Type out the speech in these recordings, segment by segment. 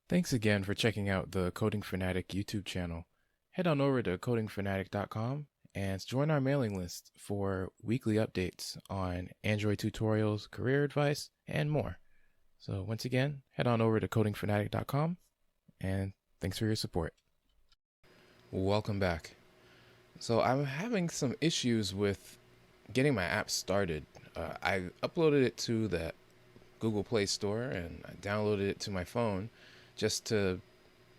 Thanks again for checking out the Coding Fanatic YouTube channel. Head on over to codingfanatic.com and join our mailing list for weekly updates on Android tutorials, career advice, and more. So once again, head on over to codingfanatic.com and thanks for your support. Welcome back. So I'm having some issues with getting my app started. I uploaded it to the Google Play Store and I downloaded it to my phone just to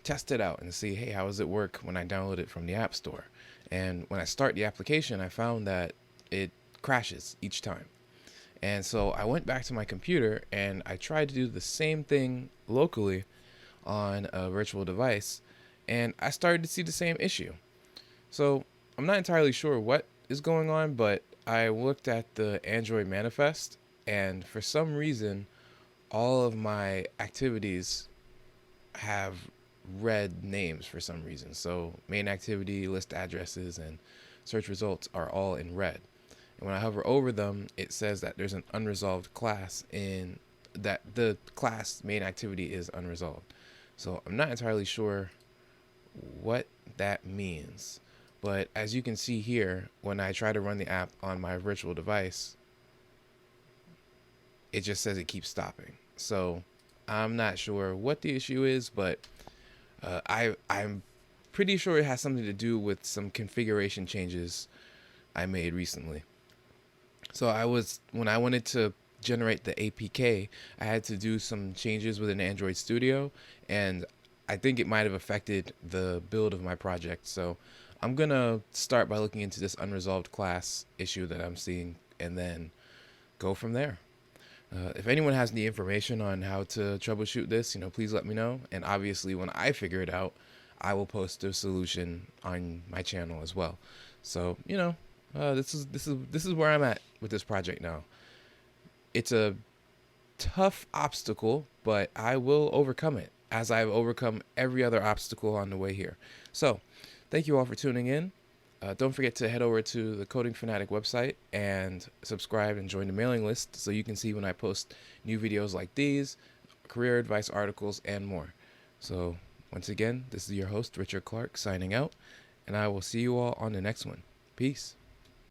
test it out and see, hey, how does it work when I download it from the App Store? And when I start the application, I found that it crashes each time. And so I went back to my computer and I tried to do the same thing locally on a virtual device, and I started to see the same issue. So I'm not entirely sure what is going on, but I looked at the Android manifest, and for some reason, all of my activities have red names for some reason. So main activity, list addresses, and search results are all in red. And when I hover over them, it says that there's an unresolved class in that the class main activity is unresolved. So I'm not entirely sure what that means. But as you can see here, when I try to run the app on my virtual device, it just says it keeps stopping. So I'm not sure what the issue is, but I'm pretty sure it has something to do with some configuration changes I made recently. So when I wanted to generate the APK, I had to do some changes within Android Studio, and I think it might have affected the build of my project. So I'm gonna start by looking into this unresolved class issue that I'm seeing and then go from there. If anyone has any information on how to troubleshoot this, please let me know. And obviously, when I figure it out, I will post a solution on my channel as well. So, this is where I'm at with this project now. It's a tough obstacle, but I will overcome it, as I've overcome every other obstacle on the way here. So, thank you all for tuning in. Don't forget to head over to the Coding Fanatic website and subscribe and join the mailing list so you can see when I post new videos like these, career advice articles, and more. So once again, this is your host, Richard Clark, signing out, and I will see you all on the next one. Peace.